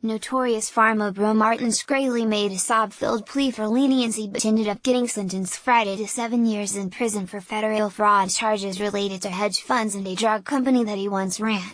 Notorious Pharma bro Martin Shkreli made a sob-filled plea for leniency but ended up getting sentenced Friday to 7 years in prison for federal fraud charges related to hedge funds and a drug company that he once ran.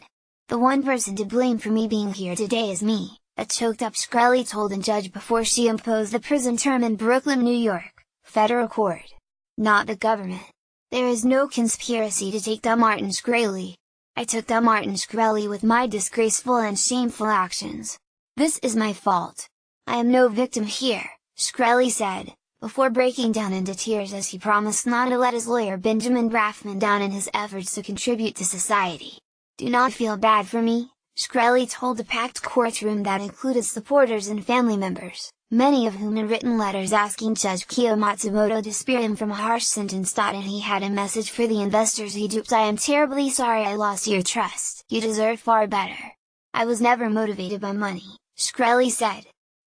"The one person to blame for me being here today is me," a choked-up Shkreli told a judge before she imposed the prison term in Brooklyn, New York, federal court. "Not the government. There is no conspiracy to take down Martin Shkreli. I took down Martin Shkreli with my disgraceful and shameful actions. This is my fault. I am no victim here," Shkreli said, before breaking down into tears as he promised not to let his lawyer Benjamin Brafman down in his efforts to contribute to society. "Do not feel bad for me," Shkreli told the packed courtroom that included supporters and family members, many of whom had written letters asking Judge Kyo Matsumoto to spare him from a harsh sentence. And he had a message for the investors he duped. "I am terribly sorry I lost your trust. You deserve far better. I was never motivated by money," Shkreli said.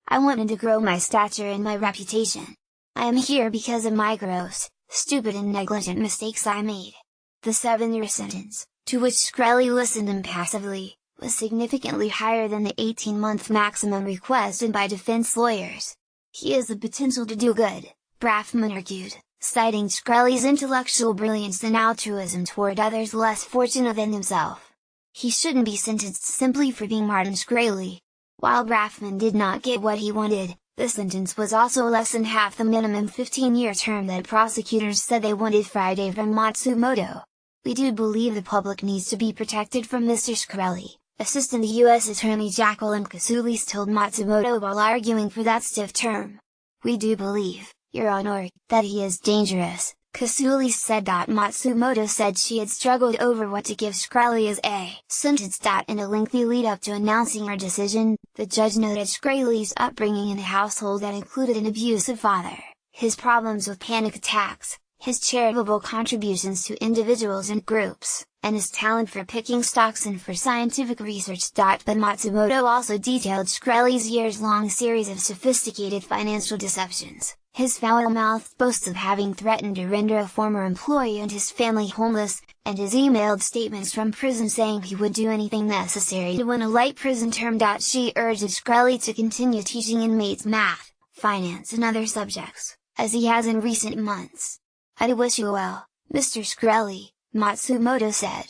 "I wanted to grow my stature and my reputation. I am here because of my gross, stupid and negligent mistakes I made." The 7-year sentence, to which Shkreli listened impassively, was significantly higher than the 18-month maximum requested by defense lawyers. "He has the potential to do good," Brafman argued, citing Shkreli's intellectual brilliance and altruism toward others less fortunate than himself. "He shouldn't be sentenced simply for being Martin Shkreli." While Brafman did not get what he wanted, the sentence was also less than half the minimum 15-year term that prosecutors said they wanted Friday from Matsumoto. "We do believe the public needs to be protected from Mr. Shkreli," Assistant U.S. Attorney Jacqueline Kasoulis told Matsumoto while arguing for that stiff term. "We do believe, Your Honor, that he is dangerous," Kasoulis said. Matsumoto said she had struggled over what to give Shkreli as a sentence. In a lengthy lead-up to announcing her decision, the judge noted Shkreli's upbringing in a household that included an abusive father, his problems with panic attacks, his charitable contributions to individuals and groups, and his talent for picking stocks and for scientific research. But Matsumoto also detailed Shkreli's years-long series of sophisticated financial deceptions, his foul-mouthed boasts of having threatened to render a former employee and his family homeless, and his emailed statements from prison saying he would do anything necessary to win a light prison term. She urged Shkreli to continue teaching inmates math, finance and other subjects, as he has in recent months. "I wish you well, Mr. Shkreli," Matsumoto said.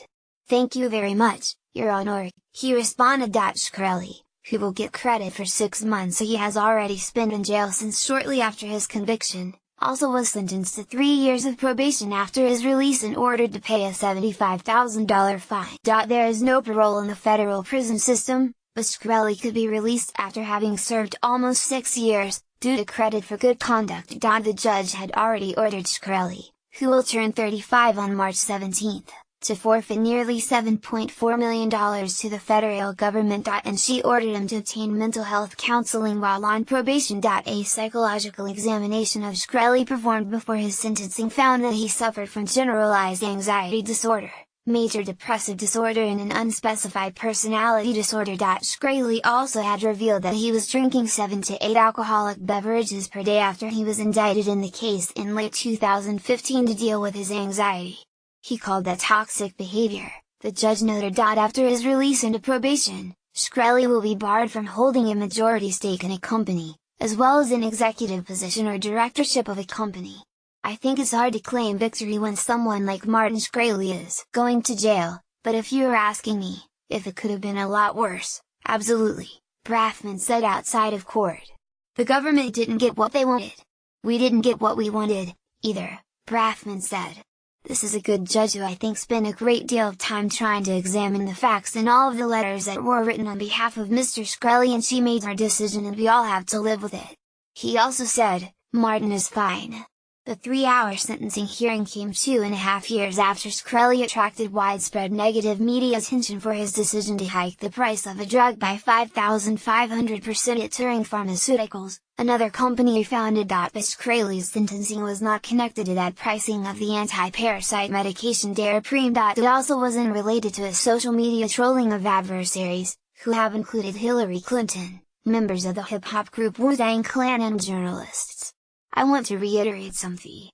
"Thank you very much, Your Honor," he responded. Shkreli, who will get credit for 6 months he has already spent in jail since shortly after his conviction, also was sentenced to 3 years of probation after his release and ordered to pay a $75,000 fine. There is no parole in the federal prison system, but Shkreli could be released after having served almost 6 years, due to credit for good conduct. The judge had already ordered Shkreli, who will turn 35 on March 17, to forfeit nearly $7.4 million to the federal government. And she ordered him to obtain mental health counseling while on probation. A psychological examination of Shkreli performed before his sentencing found that he suffered from generalized anxiety disorder, major depressive disorder and an unspecified personality disorder. Shkreli also had revealed that he was drinking 7 to 8 alcoholic beverages per day after he was indicted in the case in late 2015 to deal with his anxiety. He called that toxic behavior, the judge noted. After his release into probation, Shkreli will be barred from holding a majority stake in a company, as well as an executive position or directorship of a company. "I think it's hard to claim victory when someone like Martin Shkreli is going to jail, but if you're asking me, if it could have been a lot worse, absolutely," Brafman said outside of court. "The government didn't get what they wanted. We didn't get what we wanted, either," Brafman said. "This is a good judge who I think spent a great deal of time trying to examine the facts and all of the letters that were written on behalf of Mr. Shkreli, and she made her decision and we all have to live with it." He also said, "Martin is fine." The 3-hour sentencing hearing came 2.5 years after Shkreli attracted widespread negative media attention for his decision to hike the price of a drug by 5,500% at Turing Pharmaceuticals, another company he founded. But Shkreli's sentencing was not connected to that pricing of the anti-parasite medication Daraprim. It also wasn't related to his social media trolling of adversaries, who have included Hillary Clinton, members of the hip-hop group Wu-Tang Clan and journalists. "I want to reiterate something.